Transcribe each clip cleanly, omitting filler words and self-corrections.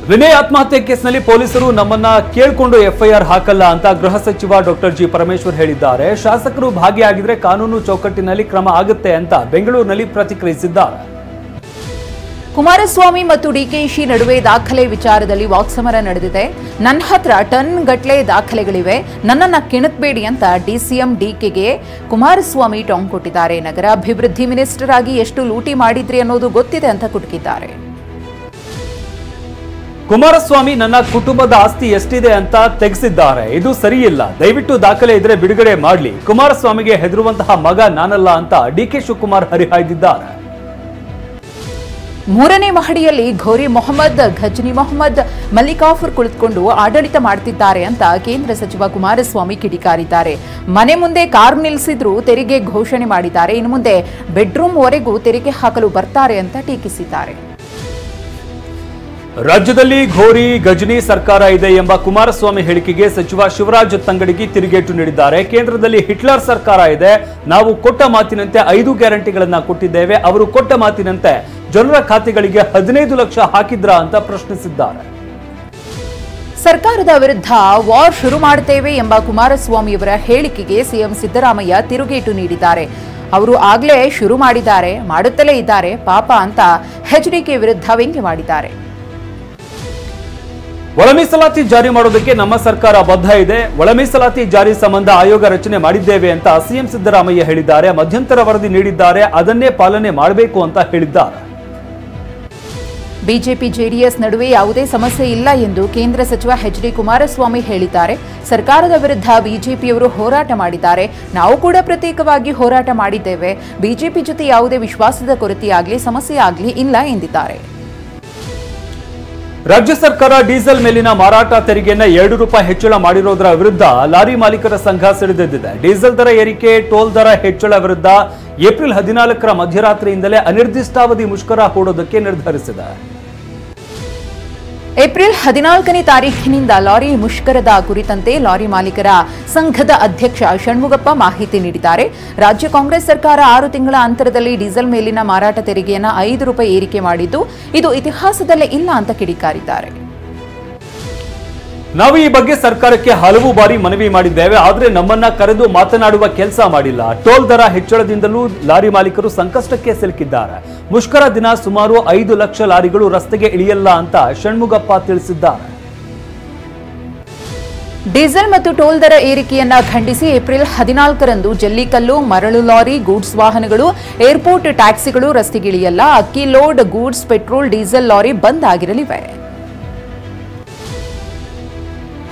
ವಿನಯ್ ಆತ್ಮಹತ್ಯೆ ಕೇಸ್ನಲ್ಲಿ ಪೊಲೀಸರು ನಮ್ಮನ್ನ ಕೇಳಿಕೊಂಡು ಎಫ್ಐಆರ್ ಹಾಕಲ್ಲ ಅಂತ ಗೃಹ ಸಚಿವ ಡಾಕ್ಟರ್ ಜಿ ಪರಮೇಶ್ವರ್ ಹೇಳಿದ್ದಾರೆ. ಶಾಸಕರು ಭಾಗಿಯಾಗಿದ್ರೆ ಕಾನೂನು ಚೌಕಟ್ಟಿನಲ್ಲಿ ಕ್ರಮ ಆಗುತ್ತೆ ಅಂತ ಬೆಂಗಳೂರಿನಲ್ಲಿ ಪ್ರತಿಕ್ರಿಯಿಸಿದ್ದಾರೆ. ಕುಮಾರಸ್ವಾಮಿ ಮತ್ತು ಡಿಕೆಶಿ ನಡುವೆ ದಾಖಲೆ ವಿಚಾರದಲ್ಲಿ ವಾಕ್ಸಮರ ನಡೆದಿದೆ. ನನ್ನ ಹತ್ರ ಟನ್ ಗಟ್ಲೆ ದಾಖಲೆಗಳಿವೆ, ನನ್ನನ್ನ ಕೆಣಕಬೇಡಿ ಅಂತ ಡಿಸಿಎಂ ಡಿಕೆಗೆ ಕುಮಾರಸ್ವಾಮಿ ಟಾಂಗ್ ಕೊಟ್ಟಿದ್ದಾರೆ. ನಗರ ಅಭಿವೃದ್ಧಿ ಮಿನಿಸ್ಟರ್ ಆಗಿ ಎಷ್ಟು ಲೂಟಿ ಮಾಡಿದ್ರಿ ಅನ್ನೋದು ಗೊತ್ತಿದೆ ಅಂತ ಕುಟುಕಿದ್ದಾರೆ. ಕುಮಾರಸ್ವಾಮಿ ನನ್ನ ಕುಟುಂಬದ ಆಸ್ತಿ ಎಷ್ಟಿದೆ ಅಂತ ತೆಗೆಸಿದ್ದಾರೆ. ಇದು ಸರಿಯಿಲ್ಲ, ದಯವಿಟ್ಟು ದಾಖಲೆ ಇದ್ರೆ ಬಿಡುಗಡೆ ಮಾಡಲಿ. ಕುಮಾರಸ್ವಾಮಿಗೆ ಹೆದರುವಂತಹ ಮಗ ನಾನಲ್ಲ ಅಂತ ಡಿಕೆ ಶಿವಕುಮಾರ್ ಹರಿಹಾಯ್ದಿದ್ದಾರೆ. ಮೂರನೇ ಮಹಡಿಯಲ್ಲಿ ಘೋರಿ ಮೊಹಮ್ಮದ್, ಘಜ್ನಿ ಮೊಹಮ್ಮದ್, ಮಲ್ಲಿಕಾಫರ್ ಕುಳಿತುಕೊಂಡು ಆಡಳಿತ ಮಾಡ್ತಿದ್ದಾರೆ ಅಂತ ಕೇಂದ್ರ ಸಚಿವ ಕುಮಾರಸ್ವಾಮಿ ಕಿಡಿಕಾರಿದ್ದಾರೆ. ಮನೆ ಮುಂದೆ ಕಾರು ನಿಲ್ಲಿಸಿದ್ರು ತೆರಿಗೆ ಘೋಷಣೆ ಮಾಡಿದ್ದಾರೆ. ಇನ್ನು ಮುಂದೆ ಬೆಡ್ರೂಮ್ ವರೆಗೂ ತೆರಿಗೆ ಹಾಕಲು ಬರ್ತಾರೆ ಅಂತ ಟೀಕಿಸಿದ್ದಾರೆ. ರಾಜ್ಯದಲ್ಲಿ ಘೋರಿ ಗಜನಿ ಸರ್ಕಾರ ಇದೆ ಎಂಬ ಕುಮಾರಸ್ವಾಮಿ ಹೇಳಿಕೆಗೆ ಸಚಿವ ಶಿವರಾಜ್ ತಂಗಡಗಿ ತಿರುಗೇಟು ನೀಡಿದ್ದಾರೆ. ಕೇಂದ್ರದಲ್ಲಿ ಹಿಟ್ಲರ್ ಸರ್ಕಾರ ಇದೆ, ನಾವು ಕೊಟ್ಟ ಮಾತಿನಂತೆ 5 ಗ್ಯಾರಂಟಿಗಳನ್ನ ಕೊಟ್ಟಿದ್ದೇವೆ, ಅವರು ಕೊಟ್ಟ ಮಾತಿನಂತೆ ಜನರ ಖಾತೆಗಳಿಗೆ 15 ಲಕ್ಷ ಹಾಕಿದ್ರಾ ಅಂತ ಪ್ರಶ್ನಿಸಿದ್ದಾರೆ. ಸರ್ಕಾರದ ವಿರುದ್ಧ ವಾರ್ ಶುರು ಮಾಡುತ್ತೇವೆ ಎಂಬ ಕುಮಾರಸ್ವಾಮಿಯವರ ಹೇಳಿಕೆಗೆ ಸಿಎಂ ಸಿದ್ದರಾಮಯ್ಯ ತಿರುಗೇಟು ನೀಡಿದ್ದಾರೆ. ಅವರು ಆಗ್ಲೇ ಶುರು ಮಾಡಿದ್ದಾರೆ, ಮಾಡುತ್ತಲೇ ಇದ್ದಾರೆ ಪಾಪ ಅಂತ ಎಚ್ಡಿಕೆ ವಿರುದ್ಧ ವ್ಯಂಗ್ಯ ಮಾಡಿದ್ದಾರೆ. ಒಳ ಮೀಸಲಾತಿ ಜಾರಿ ಮಾಡೋದಕ್ಕೆ ನಮ್ಮ ಸರ್ಕಾರ ಬದ್ಧ ಇದೆ. ಒಳ ಮೀಸಲಾತಿ ಜಾರಿ ಸಂಬಂಧ ಆಯೋಗ ರಚನೆ ಮಾಡಿದ್ದೇವೆ ಅಂತ ಸಿಎಂ ಸಿದ್ದರಾಮಯ್ಯ ಹೇಳಿದ್ದಾರೆ. ಮಧ್ಯಂತರ ವರದಿ ನೀಡಿದ್ದಾರೆ, ಅದನ್ನೇ ಪಾಲನೆ ಮಾಡಬೇಕು ಅಂತ ಹೇಳಿದ್ದಾರೆ. ಬಿಜೆಪಿ ಜೆಡಿಎಸ್ ನಡುವೆ ಯಾವುದೇ ಸಮಸ್ಯೆ ಇಲ್ಲ ಎಂದು ಕೇಂದ್ರ ಸಚಿವ ಎಚ್ಡಿ ಕುಮಾರಸ್ವಾಮಿ ಹೇಳಿದ್ದಾರೆ. ಸರ್ಕಾರದ ವಿರುದ್ಧ ಬಿಜೆಪಿಯವರು ಹೋರಾಟ ಮಾಡಿದ್ದಾರೆ, ನಾವು ಕೂಡ ಪ್ರತ್ಯೇಕವಾಗಿ ಹೋರಾಟ ಮಾಡಿದ್ದೇವೆ. ಬಿಜೆಪಿ ಜೊತೆ ಯಾವುದೇ ವಿಶ್ವಾಸದ ಕೊರತೆಯಾಗಲಿ ಸಮಸ್ಯೆ ಆಗಲಿ ಇಲ್ಲ ಎಂದಿದ್ದಾರೆ. ರಾಜ್ಯ ಸರ್ಕಾರ ಡೀಸೆಲ್ ಮೇಲಿನ ಮಾರಾಟ ತೆರಿಗೆಯನ್ನ ₹2 ಹೆಚ್ಚಳ ಮಾಡಿರೋದರ ವಿರುದ್ಧ ಲಾರಿ ಮಾಲೀಕರ ಸಂಘ ಸಿಡಿದೆದ್ದಿದೆ. ಡೀಸೆಲ್ ದರ ಏರಿಕೆ, ಟೋಲ್ ದರ ಹೆಚ್ಚಳ ವಿರುದ್ಧ ಏಪ್ರಿಲ್ 14ರ ಮಧ್ಯರಾತ್ರಿಯಿಂದಲೇ ಅನಿರ್ದಿಷ್ಟಾವಧಿ ಮುಷ್ಕರ ಹೂಡೋದಕ್ಕೆ ನಿರ್ಧರಿಸಿದೆ. ಏಪ್ರಿಲ್ 14ನೇ ತಾರೀಖಿನಿಂದ ಲಾರಿ ಮುಷ್ಕರದ ಕುರಿತಂತೆ ಲಾರಿ ಮಾಲೀಕರ ಸಂಘದ ಅಧ್ಯಕ್ಷ ಷಣ್ಮುಗಪ್ಪ ಮಾಹಿತಿ ನೀಡಿದ್ದಾರೆ. ರಾಜ್ಯ ಕಾಂಗ್ರೆಸ್ ಸರ್ಕಾರ 6 ತಿಂಗಳ ಅಂತರದಲ್ಲಿ ಡೀಸೆಲ್ ಮೇಲಿನ ಮಾರಾಟ ತೆರಿಗೆಯನ್ನು ₹5 ಏರಿಕೆ ಮಾಡಿದ್ದು ಇದು ಇತಿಹಾಸದಲ್ಲೇ ಇಲ್ಲ ಅಂತ ಕಿಡಿಕಾರಿದ್ದಾರೆ. ನಾವು ಈ ಬಗ್ಗೆ ಸರ್ಕಾರಕ್ಕೆ ಹಲವು ಬಾರಿ ಮನವಿ ಮಾಡಿದ್ದೇವೆ, ಆದರೆ ನಮ್ಮನ್ನ ಕರೆದು ಮಾತನಾಡುವ ಕೆಲಸ ಮಾಡಿಲ್ಲ. ಟೋಲ್ ದರ ಹೆಚ್ಚಳದಿಂದಲೂ ಲಾರಿ ಮಾಲೀಕರು ಸಂಕಷ್ಟಕ್ಕೆ ಸಿಲುಕಿದ್ದಾರೆ. ಮುಷ್ಕರ ದಿನ ಸುಮಾರು 5 ಲಕ್ಷ ಲಾರಿಗಳು ರಸ್ತೆಗೆ ಇಳಿಯಲ್ಲ ಅಂತ ಷಣ್ಮುಗಪ್ಪ ತಿಳಿಸಿದ್ದಾರೆ. ಡೀಸೆಲ್ ಮತ್ತು ಟೋಲ್ ದರ ಏರಿಕೆಯನ್ನ ಖಂಡಿಸಿ ಏಪ್ರಿಲ್ 14ರಂದು ಜಲ್ಲಿಕಲ್ಲು, ಮರಳು ಲಾರಿ, ಗೂಡ್ಸ್ ವಾಹನಗಳು, ಏರ್ಪೋರ್ಟ್ ಟ್ಯಾಕ್ಸಿಗಳು ರಸ್ತೆಗಿಳಿಯಲ್ಲ. ಅಕ್ಕಿ load, goods, petrol, diesel lorry ಬಂದ್ ಆಗಿರಲಿವೆ.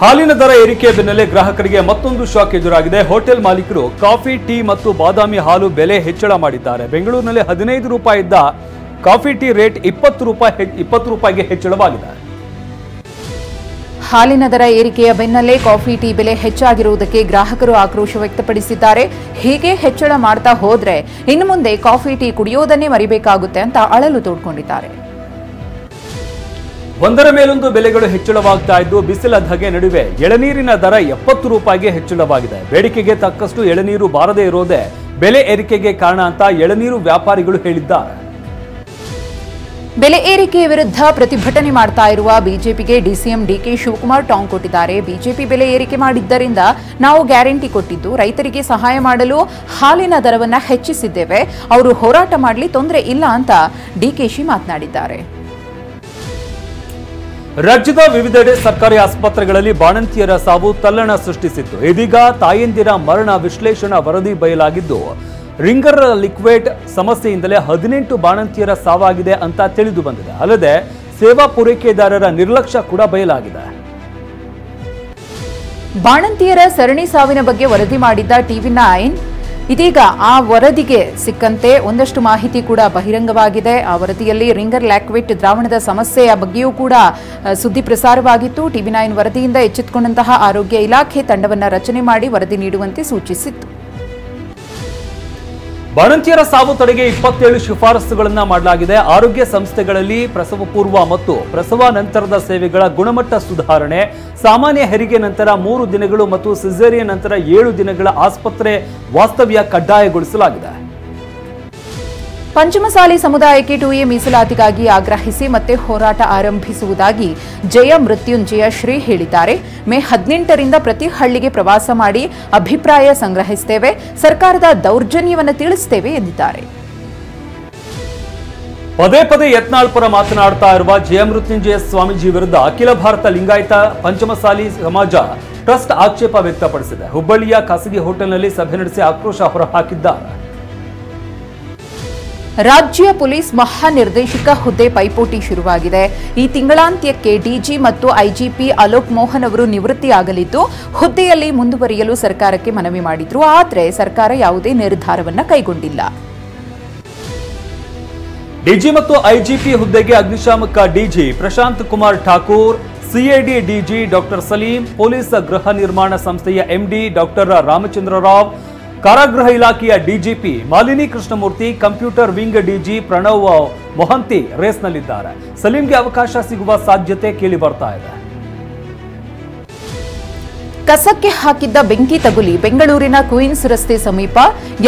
ಹಾಲಿನ ದರ ಏರಿಕೆಯ ಬೆನ್ನಲ್ಲೇ ಗ್ರಾಹಕರಿಗೆ ಮತ್ತೊಂದು ಶಾಕ್ ಎದುರಾಗಿದೆ. ಹೋಟೆಲ್ ಮಾಲೀಕರು ಕಾಫಿ, ಟೀ ಮತ್ತು ಬಾದಾಮಿ ಹಾಲು ಬೆಲೆ ಹೆಚ್ಚಳ ಮಾಡಿದ್ದಾರೆ. ಬೆಂಗಳೂರಿನಲ್ಲಿ ₹15 ಇದ್ದ ಕಾಫಿ ಟೀ ರೇಟ್ ₹20ಗೆ ಹೆಚ್ಚಳವಾಗಿದೆ. ಹಾಲಿನ ದರ ಏರಿಕೆಯ ಬೆನ್ನಲ್ಲೇ ಕಾಫಿ, ಟೀ ಬೆಲೆ ಹೆಚ್ಚಾಗಿರುವುದಕ್ಕೆ ಗ್ರಾಹಕರು ಆಕ್ರೋಶ ವ್ಯಕ್ತಪಡಿಸಿದ್ದಾರೆ. ಹೀಗೆ ಹೆಚ್ಚಳ ಮಾಡ್ತಾ ಹೋದ್ರೆ ಇನ್ನು ಮುಂದೆ ಕಾಫಿ, ಟೀ ಕುಡಿಯೋದನ್ನೇ ಮರಿಬೇಕಾಗುತ್ತೆ ಅಂತ ಅಳಲು ತೋಡ್ಕೊಂಡಿದ್ದಾರೆ. ಒಂದರ ಮೇಲೊಂದು ಬೆಲೆಗಳು ಹೆಚ್ಚಳವಾಗ್ತಾ ಇದ್ದು ಬಿಸಿಲ ಧಗೆ ನಡುವೆ ಎಳನೀರಿನ ದರ ₹70ಗೆ ಹೆಚ್ಚಳವಾಗಿದೆ. ಬೇಡಿಕೆಗೆ ತಕ್ಕಷ್ಟು ಎಳನೀರು ಬಾರದೇ ಇರೋದೇ ಬೆಲೆ ಏರಿಕೆಗೆ ಕಾರಣ ಅಂತ ಎಳನೀರು ವ್ಯಾಪಾರಿಗಳು ಹೇಳಿದ್ದಾರೆ. ಬೆಲೆ ಏರಿಕೆಯ ವಿರುದ್ಧ ಪ್ರತಿಭಟನೆ ಮಾಡ್ತಾ ಇರುವ ಬಿಜೆಪಿಗೆ ಡಿಸಿಎಂ ಡಿಕೆ ಶಿವಕುಮಾರ್ ಟಾಂಗ್ ಕೊಟ್ಟಿದ್ದಾರೆ. ಬಿಜೆಪಿ ಬೆಲೆ ಏರಿಕೆ ಮಾಡಿದ್ದರಿಂದ ನಾವು ಗ್ಯಾರಂಟಿ ಕೊಟ್ಟಿದ್ದು ರೈತರಿಗೆ ಸಹಾಯ ಮಾಡಲು ಹಾಲಿನ ದರವನ್ನ ಹೆಚ್ಚಿಸಿದ್ದೇವೆ, ಅವರು ಹೋರಾಟ ಮಾಡಲಿ, ತೊಂದರೆ ಇಲ್ಲ ಅಂತ ಡಿಕೆಶಿ ಮಾತನಾಡಿದ್ದಾರೆ. ರಾಜ್ಯದ ವಿವಿಧೆಡೆ ಸರ್ಕಾರಿ ಆಸ್ಪತ್ರೆಗಳಲ್ಲಿ ಬಾಣಂತಿಯರ ಸಾವು ತಲ್ಲಣ ಸೃಷ್ಟಿಸಿತ್ತು. ಇದೀಗ ತಾಯಂದಿರ ಮರಣ ವಿಶ್ಲೇಷಣಾ ವರದಿ ಬಯಲಾಗಿದ್ದು ರಿಂಗರ್ ಲಿಕ್ವಿಡ್ ಸಮಸ್ಯೆಯಿಂದಲೇ 18 ಬಾಣಂತಿಯರ ಸಾವಾಗಿದೆ ಅಂತ ತಿಳಿದು ಬಂದಿದೆ. ಅಲ್ಲದೆ ಸೇವಾ ಪೂರೈಕೆದಾರರ ನಿರ್ಲಕ್ಷ್ಯ ಕೂಡ ಬಯಲಾಗಿದೆ. ಬಾಣಂತಿಯರ ಸರಣಿ ಸಾವಿನ ಬಗ್ಗೆ ವರದಿ ಮಾಡಿದ್ದ TV9 ಇದೀಗ ಆ ವರದಿಗೆ ಸಿಕ್ಕಂತೆ ಒಂದಷ್ಟು ಮಾಹಿತಿ ಕೂಡ ಬಹಿರಂಗವಾಗಿದೆ. ಆ ವರದಿಯಲ್ಲಿ ರಿಂಗರ್ ಲ್ಯಾಕ್ವಿಟ್ ದ್ರಾವಣದ ಸಮಸ್ಯೆಯ ಬಗ್ಗೆಯೂ ಕೂಡ ಸುದ್ದಿ ಪ್ರಸಾರವಾಗಿತ್ತು. TV9 ವರದಿಯಿಂದ ಎಚ್ಚೆತ್ತುಕೊಂಡಂತಹ ಆರೋಗ್ಯ ಇಲಾಖೆ ತಂಡವನ್ನು ರಚನೆ ಮಾಡಿ ವರದಿ ನೀಡುವಂತೆ ಸೂಚಿಸಿತ್ತು. ಬಾಣಂತಿಯರ ಸಾವು ತಡೆಗೆ 27 ಶಿಫಾರಸುಗಳನ್ನು ಮಾಡಲಾಗಿದೆ. ಆರೋಗ್ಯ ಸಂಸ್ಥೆಗಳಲ್ಲಿ ಪ್ರಸವ ಪೂರ್ವ ಮತ್ತು ಪ್ರಸವ ನಂತರದ ಸೇವೆಗಳ ಗುಣಮಟ್ಟ ಸುಧಾರಣೆ, ಸಾಮಾನ್ಯ ಹೆರಿಗೆ ನಂತರ 3 ದಿನಗಳು ಮತ್ತು ಸಿಸೇರಿಯನ್ ನಂತರ 7 ದಿನಗಳ ಆಸ್ಪತ್ರೆ ವಾಸ್ತವ್ಯ ಕಡ್ಡಾಯಗೊಳಿಸಲಾಗಿದೆ. ಪಂಚಮಸಾಲಿ ಸಮುದಾಯಕ್ಕೆ 2A ಮೀಸಲಾತಿಗಾಗಿ ಆಗ್ರಹಿಸಿ ಮತ್ತೆ ಹೋರಾಟ ಆರಂಭಿಸುವುದಾಗಿ ಜಯ ಮೃತ್ಯುಂಜಯ ಶ್ರೀ ಹೇಳಿದ್ದಾರೆ. ಮೇ 18ರಿಂದ ಪ್ರತಿ ಹಳ್ಳಿಗೆ ಪ್ರವಾಸ ಮಾಡಿ ಅಭಿಪ್ರಾಯ ಸಂಗ್ರಹಿಸುತ್ತೇವೆ, ಸರ್ಕಾರದ ದೌರ್ಜನ್ಯವನ್ನು ತಿಳಿಸುತ್ತೇವೆ ಎಂದಿದ್ದಾರೆ. ಪದೇ ಪದೇ ಯತ್ನಾಳ್ ಪರ ಮಾತನಾಡ್ತಾ ಇರುವ ಜಯ ಮೃತ್ಯುಂಜಯ ಸ್ವಾಮೀಜಿ ವಿರುದ್ಧ ಅಖಿಲ ಭಾರತ ಲಿಂಗಾಯತ ಪಂಚಮಸಾಲಿ ಸಮಾಜ ಟ್ರಸ್ಟ್ ಆಕ್ಷೇಪ ವ್ಯಕ್ತಪಡಿಸಿದೆ. ಹುಬ್ಬಳ್ಳಿಯ ಖಾಸಗಿ ಹೋಟೆಲ್ನಲ್ಲಿ ಸಭೆ ನಡೆಸಿ ಆಕ್ರೋಶ ಹೊರಹಾಕಿದ್ದಾರೆ. ರಾಜ್ಯ ಪೊಲೀಸ್ ಮಹಾನಿರ್ದೇಶಕ ಹುದ್ದೆ ಪೈಪೋಟಿ ಶುರುವಾಗಿದೆ. ಈ ತಿಂಗಳಾಂತ್ಯಕ್ಕೆ ಡಿಜಿ ಮತ್ತು ಐಜಿಪಿ ಅಲೋಕ್ ಮೋಹನ್ ಅವರು ನಿವೃತ್ತಿಯಾಗಲಿದ್ದು ಹುದ್ದೆಯಲ್ಲಿ ಮುಂದುವರಿಯಲು ಸರ್ಕಾರಕ್ಕೆ ಮನವಿ ಮಾಡಿದ್ರು. ಆದರೆ ಸರ್ಕಾರ ಯಾವುದೇ ನಿರ್ಧಾರವನ್ನು ಕೈಗೊಂಡಿಲ್ಲ. ಡಿಜಿ ಮತ್ತು ಐಜಿಪಿ ಹುದ್ದೆಗೆ ಅಗ್ನಿಶಾಮಕ DG Prashant Kumar Thakur, CID DG doctor Saleem, police ಗೃಹ ನಿರ್ಮಾಣ ಸಂಸ್ಥೆಯ ಎಂಡಿ ಡಾಕ್ಟರ್ ರಾಮಚಂದ್ರ ರಾವ್, ಕಾರಾಗೃಹ ಇಲಾಖೆಯ DGP Malini Krishnamurthy, computer wing DG Pranav Mohanty ರೇಸ್ನಲ್ಲಿದ್ದಾರೆ. ಸಲೀಂಗೆ ಅವಕಾಶ ಸಿಗುವ ಸಾಧ್ಯತೆ ಕೇಳಿ ಬರ್ತಾ ಇದೆ. ಕಸಕ್ಕೆ ಹಾಕಿದ್ದ ಬೆಂಕಿ ತಗುಲಿ ಬೆಂಗಳೂರಿನ ಕ್ವೀನ್ಸ್ ರಸ್ತೆ ಸಮೀಪ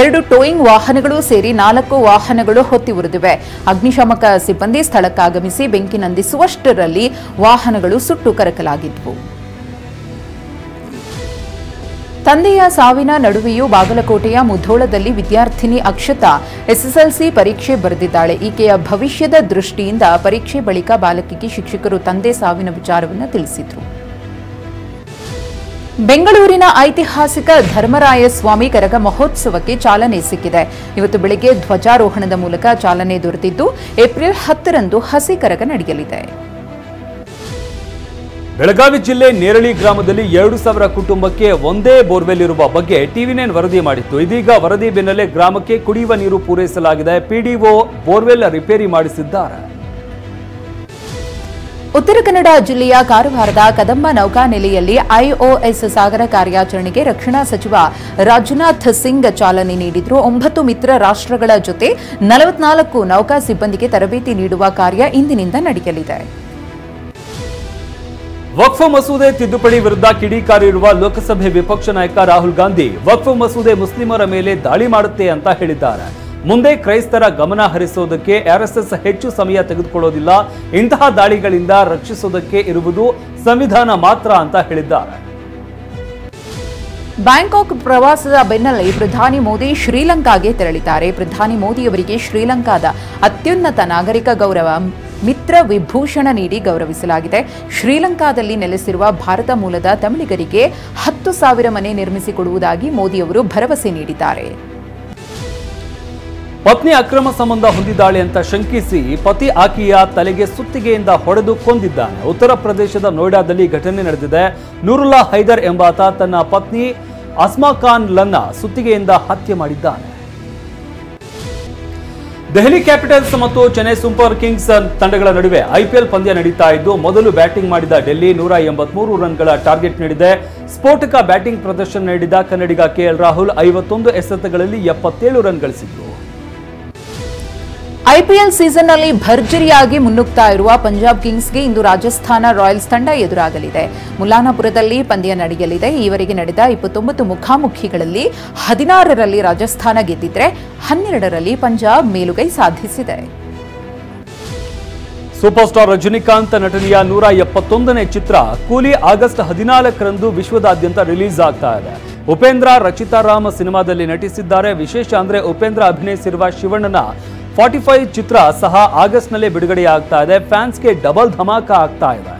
2 ಟೋಯಿಂಗ್ ವಾಹನಗಳು ಸೇರಿ 4 ವಾಹನಗಳು ಹೊತ್ತಿ ಉರಿದಿವೆ. ಅಗ್ನಿಶಾಮಕ ಸಿಬ್ಬಂದಿ ಸ್ಥಳಕ್ಕಾಗಮಿಸಿ ಬೆಂಕಿ ನಂದಿಸುವಷ್ಟರಲ್ಲಿ ವಾಹನಗಳು ಸುಟ್ಟು ಕರಕಲಾಗಿದ್ವು. ತಂದೆಯ ಸಾವಿನ ನಡುವೆಯೂ ಬಾಗಲಕೋಟೆಯ ಮುಧೋಳದಲ್ಲಿ ವಿದ್ಯಾರ್ಥಿನಿ ಅಕ್ಷತಾ ಎಸ್ಎಸ್ಎಲ್ಸಿ ಪರೀಕ್ಷೆ ಬರೆದಿದ್ದಾಳೆ. ಈಕೆಯ ಭವಿಷ್ಯದ ದೃಷ್ಟಿಯಿಂದ ಪರೀಕ್ಷೆ ಬಳಿಕ ಬಾಲಕಿಗೆ ಶಿಕ್ಷಕರು ತಂದೆ ಸಾವಿನ ವಿಚಾರವನ್ನು ತಿಳಿಸಿದರು. ಬೆಂಗಳೂರಿನ ಐತಿಹಾಸಿಕ ಧರ್ಮರಾಯ ಸ್ವಾಮಿ ಕರಗ ಮಹೋತ್ಸವಕ್ಕೆ ಚಾಲನೆ ಸಿಕ್ಕಿದೆ. ಇವತ್ತು ಬೆಳಗ್ಗೆ ಧ್ವಜಾರೋಹಣದ ಮೂಲಕ ಚಾಲನೆ ದೊರೆತಿದ್ದು ಏಪ್ರಿಲ್ 10ರಂದು ಹಸಿ ಕರಗ ನಡೆಯಲಿದೆ. ಬೆಳಗಾವಿ ಜಿಲ್ಲೆ ನೇರಳಿ ಗ್ರಾಮದಲ್ಲಿ 2,000 ಕುಟುಂಬಕ್ಕೆ ಒಂದೇ ಬೋರ್ವೆಲ್ ಇರುವ ಬಗ್ಗೆ ಟಿವಿ9 ವರದಿ ಮಾಡಿತ್ತು. ಇದೀಗ ವರದಿ ಬೆನ್ನಲ್ಲೇ ಗ್ರಾಮಕ್ಕೆ ಕುಡಿಯುವ ನೀರು ಪೂರೈಸಲಾಗಿದೆ. ಪಿಡಿಒ ಬೋರ್ವೆಲ್ ರಿಪೇರಿ ಮಾಡಿಸಿದ್ದಾರೆ. ಉತ್ತರ ಕನ್ನಡ ಜಿಲ್ಲೆಯ ಕಾರವಾರದ ಕದಂಬ ನೌಕಾನೆಲೆಯಲ್ಲಿ ಐಒಎಸ್ ಸಾಗರ ಕಾರ್ಯಾಚರಣೆಗೆ ರಕ್ಷಣಾ ಸಚಿವ ರಾಜನಾಥ್ ಸಿಂಗ್ ಚಾಲನೆ ನೀಡಿದ್ರು. 9 ಮಿತ್ರ ರಾಷ್ಟ್ರಗಳ ಜೊತೆ 44 ನೌಕಾ ಸಿಬ್ಬಂದಿಗೆ ತರಬೇತಿ ನೀಡುವ ಕಾರ್ಯ ಇಂದಿನಿಂದ ನಡೆಯಲಿದೆ. ವಕ್ಫ್ ಮಸೂದೆ ತಿದ್ದುಪಡಿ ವಿರುದ್ಧ ಕಿಡಿಕಾರಿರುವ ಲೋಕಸಭೆ ವಿಪಕ್ಷ ನಾಯಕ ರಾಹುಲ್ ಗಾಂಧಿ ವಕ್ಫ್ ಮಸೂದೆ ಮುಸ್ಲಿಮರ ಮೇಲೆ ದಾಳಿ ಮಾಡುತ್ತೆ ಅಂತ ಹೇಳಿದ್ದಾರೆ. ಮುಂದೆ ಕ್ರೈಸ್ತರ ಗಮನ ಹರಿಸೋದಕ್ಕೆ ಆರ್ಎಸ್ಎಸ್ ಹೆಚ್ಚು ಸಮಯ ತೆಗೆದುಕೊಳ್ಳೋದಿಲ್ಲ, ಇಂತಹ ದಾಳಿಗಳಿಂದ ರಕ್ಷಿಸೋದಕ್ಕೆ ಇರುವುದು ಸಂವಿಧಾನ ಮಾತ್ರ ಅಂತ ಹೇಳಿದ್ದಾರೆ. ಬ್ಯಾಂಕಾಕ್ ಪ್ರವಾಸದ ಬೆನ್ನಲ್ಲೇ ಪ್ರಧಾನಿ ಮೋದಿ ಶ್ರೀಲಂಕಾಗೆ ತೆರಳಿದ್ದಾರೆ. ಪ್ರಧಾನಿ ಮೋದಿಯವರಿಗೆ ಶ್ರೀಲಂಕಾದ ಅತ್ಯುನ್ನತ ನಾಗರಿಕ ಗೌರವ ಮಿತ್ರ ವಿಭೂಷಣ ನೀಡಿ ಗೌರವಿಸಲಾಗಿದೆ. ಶ್ರೀಲಂಕಾದಲ್ಲಿ ನೆಲೆಸಿರುವ ಭಾರತ ಮೂಲದ ತಮಿಳಿಗರಿಗೆ 10,000 ಮನೆ ನಿರ್ಮಿಸಿಕೊಡುವುದಾಗಿ ಮೋದಿಯವರು ಭರವಸೆ ನೀಡಿದ್ದಾರೆ. ಪತ್ನಿ ಅಕ್ರಮ ಸಂಬಂಧ ಹೊಂದಿದ್ದಾಳೆ ಅಂತ ಶಂಕಿಸಿ ಪತಿ ಆಕೆಯ ತಲೆಗೆ ಸುತ್ತಿಗೆಯಿಂದ ಹೊಡೆದು ಕೊಂದಿದ್ದಾನೆ. ಉತ್ತರ ಪ್ರದೇಶದ ನೋಯ್ಡಾದಲ್ಲಿ ಘಟನೆ ನಡೆದಿದೆ. ನೂರುಲ್ಲಾ ಹೈದರ್ ಎಂಬಾತ ತನ್ನ ಪತ್ನಿ ಅಸ್ಮಾ ಖಾನ್ ಲನ್ನ ಸುತ್ತಿಗೆಯಿಂದ ಹತ್ಯೆ ಮಾಡಿದ್ದಾನೆ. ದೆಹಲಿ ಕ್ಯಾಪಿಟಲ್ಸ್ ಮತ್ತು ಚೆನ್ನೈ ಸೂಪರ್ ಕಿಂಗ್ಸ್ ತಂಡಗಳ ನಡುವೆ ಐಪಿಎಲ್ ಪಂದ್ಯ ನಡೀತಾ ಇದ್ದು ಮೊದಲು ಬ್ಯಾಟಿಂಗ್ ಮಾಡಿದ ಡೆಲ್ಲಿ 183 ರನ್ಗಳ ಟಾರ್ಗೆಟ್ ನೀಡಿದೆ. ಸ್ಫೋಟಕ ಬ್ಯಾಟಿಂಗ್ ಪ್ರದರ್ಶನ ನೀಡಿದ ಕನ್ನಡಿಗ ಕೆಎಲ್ ರಾಹುಲ್ 51 ಎಸೆತಗಳಲ್ಲಿ 77 ರನ್ ಗಳಿಸಿದ್ರು. ಐಪಿಎಲ್ ಸೀಸನ್ನಲ್ಲಿ ಭರ್ಜರಿಯಾಗಿ ಮುನ್ನುಗ್ತಾ ಇರುವ ಪಂಜಾಬ್ ಕಿಂಗ್ಸ್ಗೆ ಇಂದು ರಾಜಸ್ಥಾನ ರಾಯಲ್ಸ್ ತಂಡ ಎದುರಾಗಲಿದೆ. ಮುಲಾನಪುರದಲ್ಲಿ ಪಂದ್ಯ ನಡೆಯಲಿದೆ. ಈವರೆಗೆ ನಡೆದ 29 ಮುಖಾಮುಖಿಗಳಲ್ಲಿ 16ರಲ್ಲಿ ರಾಜಸ್ಥಾನ ಗೆದ್ದಿದ್ರೆ 12ರಲ್ಲಿ ಪಂಜಾಬ್ ಮೇಲುಗೈ ಸಾಧಿಸಿದೆ. ಸೂಪರ್ ಸ್ಟಾರ್ ರಜನಿಕಾಂತ್ ನಟನೆಯ 171ನೇ ಚಿತ್ರ ಕೂಲಿ ಆಗಸ್ಟ್ 14ರಂದು ವಿಶ್ವದಾದ್ಯಂತ ರಿಲೀಸ್ ಆಗ್ತಾ ಇದೆ. ಉಪೇಂದ್ರ ರಚಿತಾರಾಮ್ ಸಿನಿಮಾದಲ್ಲಿ ನಟಿಸಿದ್ದಾರೆ. ವಿಶೇಷ ಅಂದ್ರೆ ಉಪೇಂದ್ರ ಅಭಿನಯಿಸಿರುವ ಶಿವಣ್ಣನ 45 ಚಿತ್ರ ಸಹ ಆಗಸ್ಟ್ನಲ್ಲೇ ಬಿಡುಗಡೆಯಾಗ್ತಾ ಇದೆ. ಫ್ಯಾನ್ಸ್ಗೆ ಡಬಲ್ ಧಮಾಕ ಆಗ್ತಾ ಇದೆ.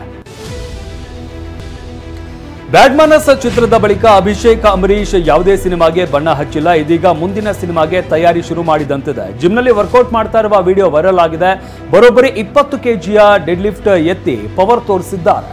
ಬ್ಯಾಡ್ಮನಸ್ ಚಿತ್ರದ ಬಳಿಕ ಅಭಿಷೇಕ್ ಅಂಬರೀಶ್ ಯಾವುದೇ ಸಿನಿಮಾಗೆ ಬಣ್ಣ ಹಚ್ಚಿಲ್ಲ. ಇದೀಗ ಮುಂದಿನ ಸಿನಿಮಾಗೆ ತಯಾರಿ ಶುರು ಮಾಡಿದಂತಿದೆ. ಜಿಮ್ನಲ್ಲಿ ವರ್ಕೌಟ್ ಮಾಡ್ತಾ ಇರುವ ವಿಡಿಯೋ ವೈರಲ್ ಆಗಿದೆ. ಬರೋಬ್ಬರಿ 20 kgಯ ಡೆಡ್ ಲಿಫ್ಟ್ ಎತ್ತಿ ಪವರ್ ತೋರಿಸಿದ್ದಾರೆ.